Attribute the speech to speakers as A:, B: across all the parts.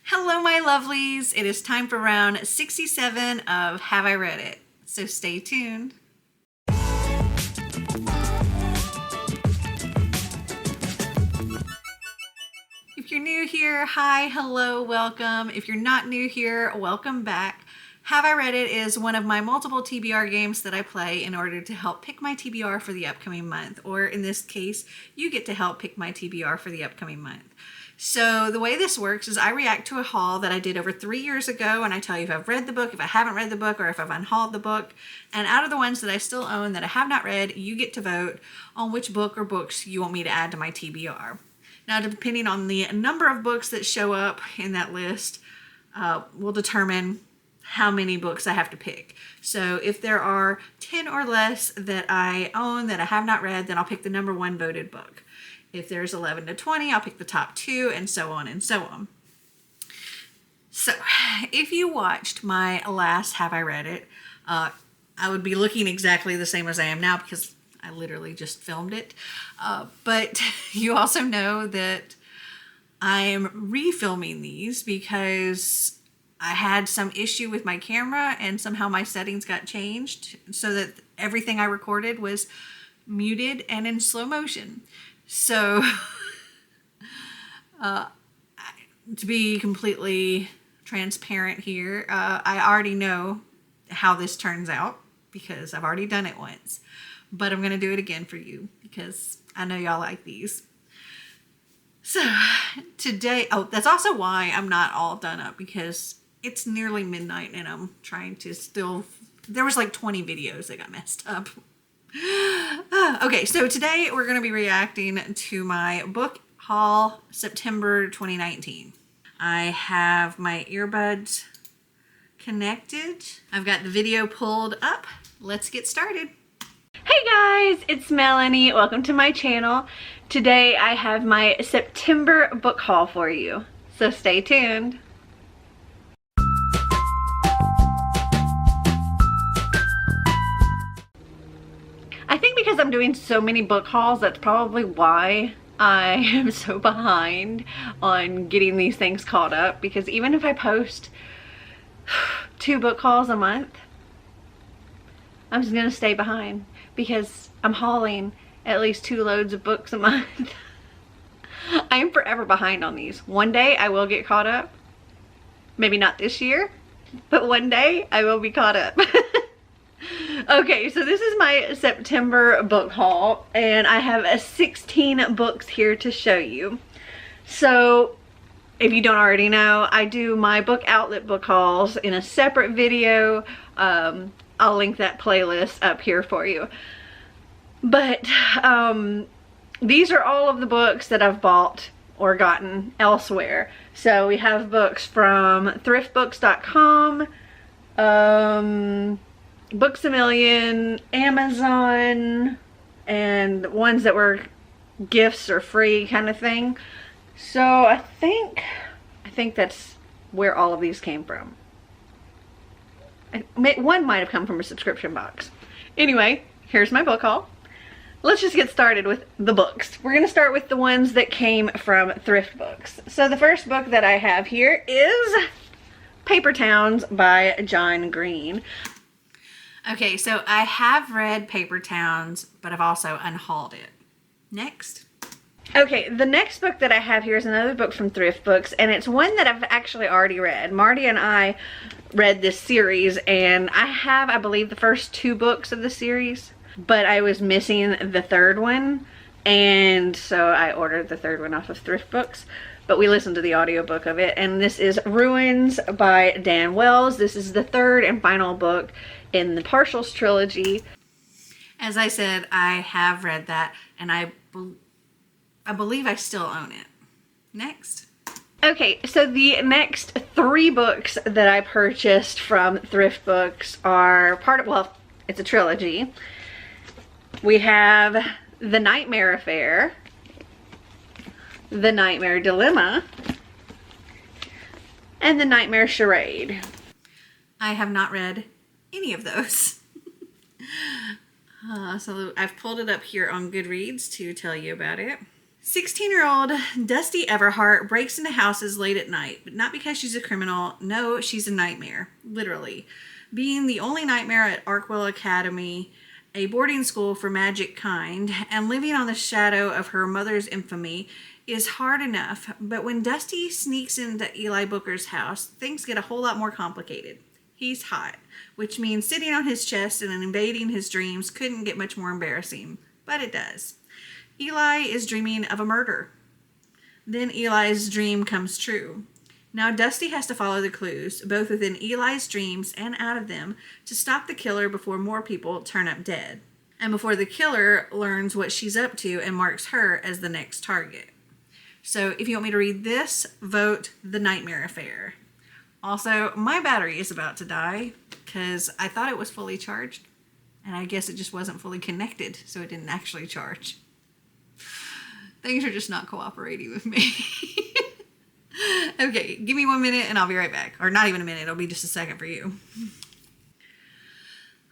A: Hello, my lovelies. It is time for round 67 of Have I Read It? So stay tuned. If you're new here, hi, hello, welcome. If you're not new here, welcome back. Have I Read It is one of my multiple TBR games that I play in order to help pick my TBR for the upcoming month. Or in this case, you get to help pick my TBR for the upcoming month. So the way this works is I react to a haul that I did over 3 years ago, and I tell you if I've read the book, if I haven't read the book, or if I've unhauled the book. And out of the ones that I still own that I have not read, you get to vote on which book or books you want me to add to my TBR. Now, depending on the number of books that show up in that list, will determine how many books I have to pick. So if there are 10 or less that I own that I have not read, then I'll pick the number one voted book. If there's 11 to 20, I'll pick the top two, and so on and so on. So if you watched my last Have I Read It, I would be looking exactly the same as I am now because I literally just filmed it. But you also know that I'm refilming these because I had some issue with my camera and somehow my settings got changed so that everything I recorded was muted and in slow motion. So, to be completely transparent here, I already know how this turns out because I've already done it once. But I'm going to do it again for you because I know y'all like these. So, today, that's also why I'm not all done up because it's nearly midnight and I'm trying to there was like 20 videos that got messed up. Okay, so today we're going to be reacting to my book haul September 2019. I have my earbuds connected. I've got the video pulled up. Let's get started. Hey guys, it's Melanie. Welcome to my channel. Today I have my September book haul for you, so stay tuned. I think because I'm doing so many book hauls, that's probably why I am so behind on getting these things caught up. Because even if I post 2 book hauls a month, I'm just going to stay behind because I'm hauling at least 2 loads of books a month. I am forever behind on these. One day I will get caught up. Maybe not this year, but one day I will be caught up. Okay, so this is my September book haul, and I have 16 books here to show you. So, if you don't already know, I do my book outlet book hauls in a separate video. I'll link that playlist up here for you. But, these are all of the books that I've bought or gotten elsewhere. So, we have books from thriftbooks.com, Books A Million, Amazon, and ones that were gifts or free kind of thing. So I think that's where all of these came from. One might have come from a subscription box. Anyway, here's my book haul. Let's just get started with the books. We're going to start with the ones that came from Thrift Books. So the first book that I have here is Paper Towns by John Green. Okay, so I have read Paper Towns, but I've also unhauled it. Next. Okay, the next book that I have here is another book from Thrift Books, and it's one that I've actually already read. Marty and I read this series, and I have, I believe, the first 2 books of the series, but I was missing the third one, and so I ordered the third one off of Thrift Books. But we listened to the audiobook of it, and this is Ruins by Dan Wells. This is the third and final book in the Partials trilogy. As I said, I have read that, and I believe I still own it. Next. Okay, so the next 3 books that I purchased from Thrift Books are well, it's a trilogy. We have The Nightmare Affair, The Nightmare Dilemma, and The Nightmare Charade. I have not read any of those. So I've pulled it up here on Goodreads to tell you about it. 16-year-old Dusty Everhart breaks into houses late at night, but not because she's a criminal. No, she's a nightmare, literally. Being the only nightmare at Arkwell Academy, a boarding school for magic kind, and living on the shadow of her mother's infamy is hard enough, but when Dusty sneaks into Eli Booker's house, things get a whole lot more complicated. He's hot, which means sitting on his chest and invading his dreams couldn't get much more embarrassing, but it does. Eli is dreaming of a murder. Then Eli's dream comes true. Now Dusty has to follow the clues, both within Eli's dreams and out of them, to stop the killer before more people turn up dead, and before the killer learns what she's up to and marks her as the next target. So if you want me to read this, vote The Nightmare Affair. Also, my battery is about to die because I thought it was fully charged, and I guess it just wasn't fully connected, so it didn't actually charge. Things are just not cooperating with me. Okay, give me 1 minute and I'll be right back. Or not even a minute, it'll be just a second for you.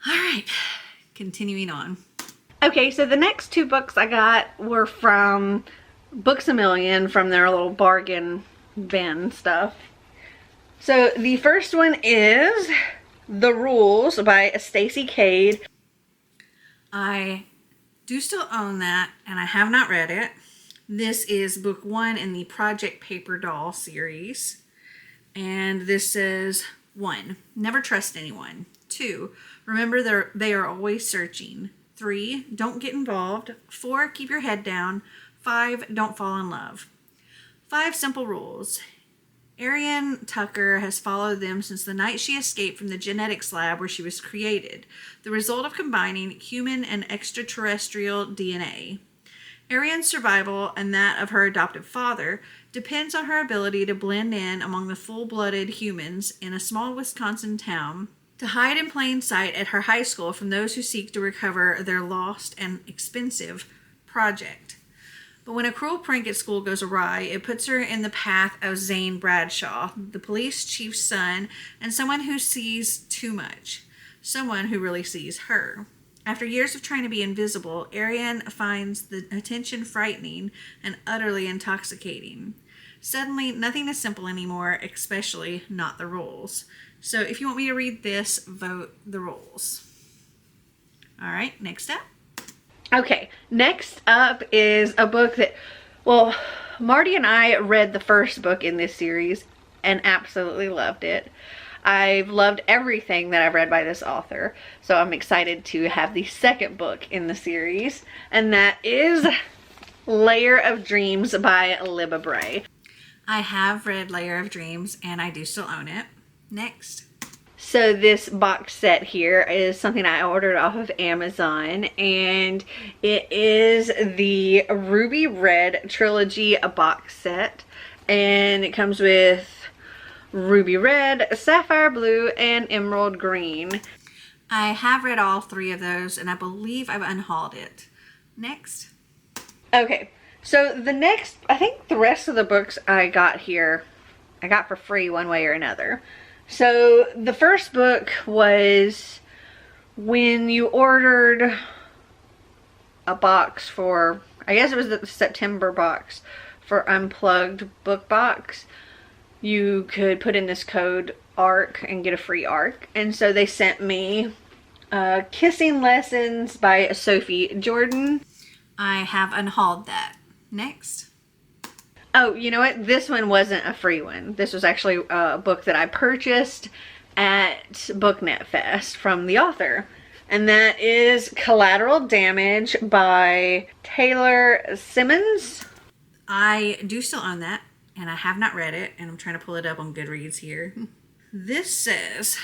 A: All right, continuing on.
B: Okay, so the next 2 books I got were from Books A Million, from their little bargain bin stuff. So the first one is The Rules by Stacey Cade.
A: I do still own that, and I have not read it. This is book 1 in the Project Paper Doll series. And this says, 1. Never trust anyone. 2. Remember they are always searching. 3. Don't get involved. 4. Keep your head down. 5. Don't fall in love. 5 simple rules. Ariane Tucker has followed them since the night she escaped from the genetics lab where she was created, the result of combining human and extraterrestrial DNA. Ariane's survival and that of her adoptive father depends on her ability to blend in among the full-blooded humans in a small Wisconsin town, to hide in plain sight at her high school from those who seek to recover their lost and expensive project. But when a cruel prank at school goes awry, it puts her in the path of Zane Bradshaw, the police chief's son, and someone who sees too much. Someone who really sees her. After years of trying to be invisible, Ariane finds the attention frightening and utterly intoxicating. Suddenly, nothing is simple anymore, especially not the rules. So if you want me to read this, vote The Rules. All right, next up.
B: Okay, next up is a book that, well, Marty and I read the first book in this series and absolutely loved it. I've loved everything that I've read by this author, so I'm excited to have the second book in the series, and that is Layer of Dreams by Libba Bray.
A: I have read Layer of Dreams, and I do still own it. Next.
B: So this box set here is something I ordered off of Amazon, and it is the Ruby Red Trilogy box set, and it comes with Ruby Red, Sapphire Blue, and Emerald Green.
A: I have read all 3 of those, and I believe I've unhauled it. Next.
B: Okay, so the next, I think the rest of the books I got here, I got for free one way or another. So the first book was when you ordered a box for, I guess it was the September box for Unplugged book box, you could put in this code ARC and get a free ARC. And so they sent me Kissing Lessons by Sophie Jordan.
A: I have unhauled that. Next.
B: Oh, you know what? This one wasn't a free one. This was actually a book that I purchased at BookNet Fest from the author. And that is Collateral Damage by Taylor Simmons.
A: I do still own that, and I have not read it, and I'm trying to pull it up on Goodreads here. This says,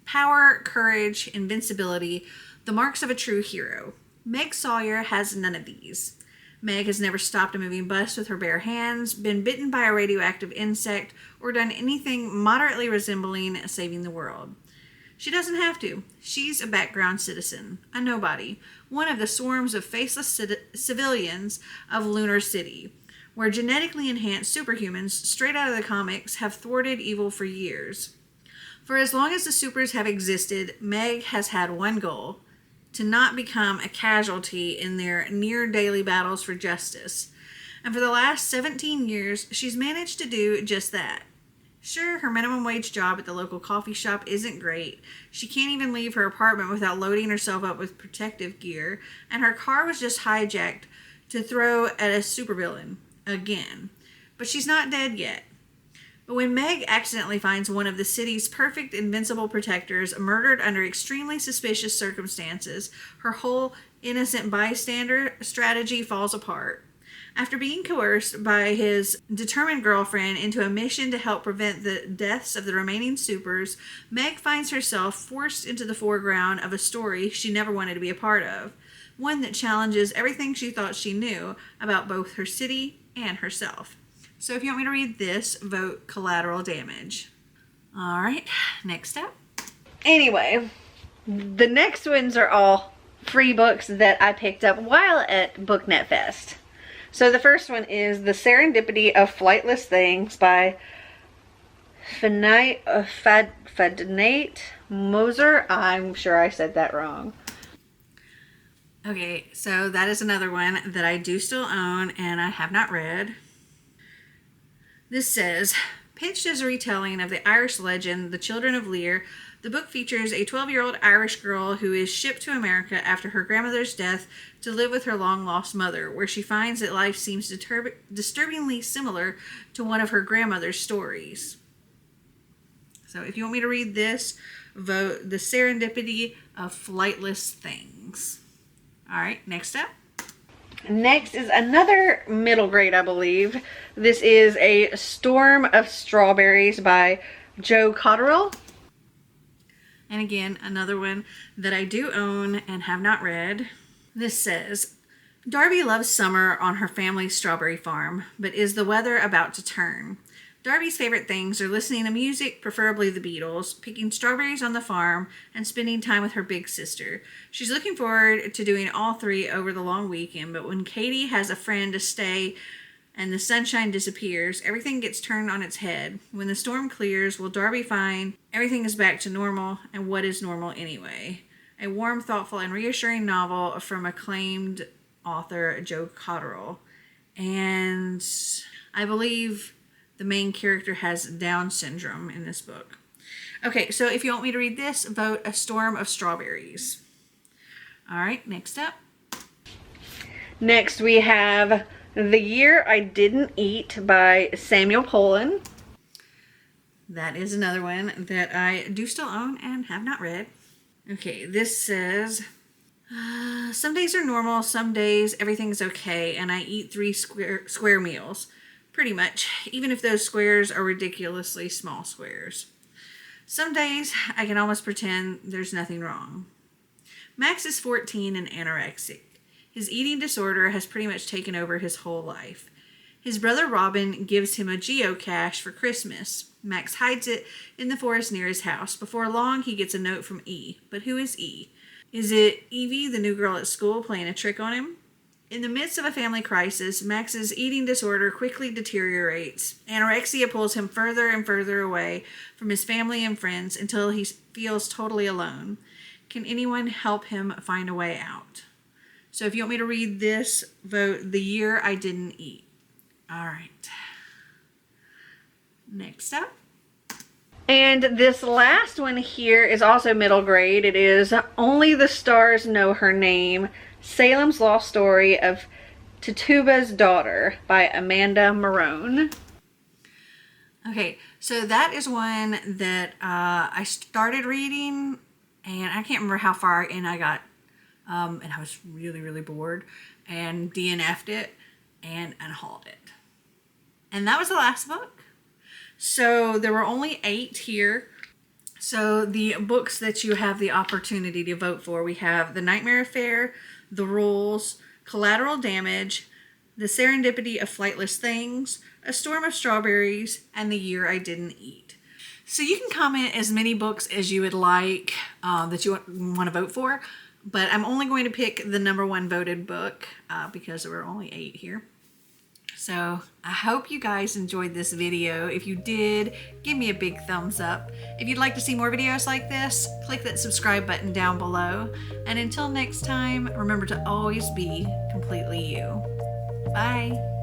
A: Power, Courage, Invincibility, the marks of a true hero. Meg Sawyer has none of these. Meg has never stopped a moving bus with her bare hands, been bitten by a radioactive insect, or done anything moderately resembling saving the world. She doesn't have to. She's a background citizen, a nobody, one of the swarms of faceless civilians of Lunar City, where genetically enhanced superhumans straight out of the comics have thwarted evil for years. For as long as the supers have existed, Meg has had one goal: to not become a casualty in their near-daily battles for justice. And for the last 17 years, she's managed to do just that. Sure, her minimum wage job at the local coffee shop isn't great. She can't even leave her apartment without loading herself up with protective gear, and her car was just hijacked to throw at a supervillain again. But she's not dead yet. But when Meg accidentally finds one of the city's perfect invincible protectors murdered under extremely suspicious circumstances, her whole innocent bystander strategy falls apart. After being coerced by his determined girlfriend into a mission to help prevent the deaths of the remaining supers, Meg finds herself forced into the foreground of a story she never wanted to be a part of, one that challenges everything she thought she knew about both her city and herself. So if you want me to read this, vote Collateral Damage. All right, next up.
B: Anyway, the next ones are all free books that I picked up while at BookNet Fest. So the first one is The Serendipity of Flightless Things by Fadnate Moser. I'm sure I said that wrong.
A: Okay, so that is another one that I do still own and I have not read. This says, pitched as a retelling of the Irish legend, The Children of Lear, the book features a 12-year-old Irish girl who is shipped to America after her grandmother's death to live with her long-lost mother, where she finds that life seems disturbingly similar to one of her grandmother's stories. So if you want me to read this, vote The Serendipity of Flightless Things. All right, next up.
B: Next is another middle grade, I believe. This is A Storm of Strawberries by Jo Cotterill.
A: And again, another one that I do own and have not read. This says, Darby loves summer on her family's strawberry farm, but is the weather about to turn? Darby's favorite things are listening to music, preferably the Beatles, picking strawberries on the farm, and spending time with her big sister. She's looking forward to doing all three over the long weekend, but when Katie has a friend to stay and the sunshine disappears, everything gets turned on its head. When the storm clears, will Darby find everything is back to normal, and what is normal anyway? A warm, thoughtful, and reassuring novel from acclaimed author Jo Cotterill. And I believe the main character has Down syndrome in this book. Okay, so if you want me to read this, vote A Storm of Strawberries. All right, next up.
B: Next we have The Year I Didn't Eat by Samuel Polan.
A: That is another one that I do still own and have not read. Okay, this says, some days are normal, some days everything's okay, and I eat 3 square meals. Pretty much, even if those squares are ridiculously small squares. Some days I can almost pretend there's nothing wrong. Max is 14 and anorexic. His eating disorder has pretty much taken over his whole life. His brother Robin gives him a geocache for Christmas. Max hides it in the forest near his house. Before long, he gets a note from E. But who is E? Is it Evie, the new girl at school, playing a trick on him? In the midst of a family crisis, Max's eating disorder quickly deteriorates. Anorexia pulls him further and further away from his family and friends until he feels totally alone. Can anyone help him find a way out? So if you want me to read this, vote The Year I Didn't Eat. All right. Next up.
B: And this last one here is also middle grade. It is Only the Stars Know Her Name, Salem's Lost Story of Tituba's Daughter by Amanda Marone.
A: Okay, so that is one that I started reading, and I can't remember how far in I got, and I was really, really bored, and DNF'd it and unhauled it. And that was the last book. So there were only 8 here. So the books that you have the opportunity to vote for, we have The Nightmare Affair, The Rules, Collateral Damage, The Serendipity of Flightless Things, A Storm of Strawberries, and The Year I Didn't Eat. So you can comment as many books as you would like that you want to vote for, but I'm only going to pick the number 1 voted book because there were only 8 here. So I hope you guys enjoyed this video. If you did, give me a big thumbs up. If you'd like to see more videos like this, click that subscribe button down below. And until next time, remember to always be completely you. Bye.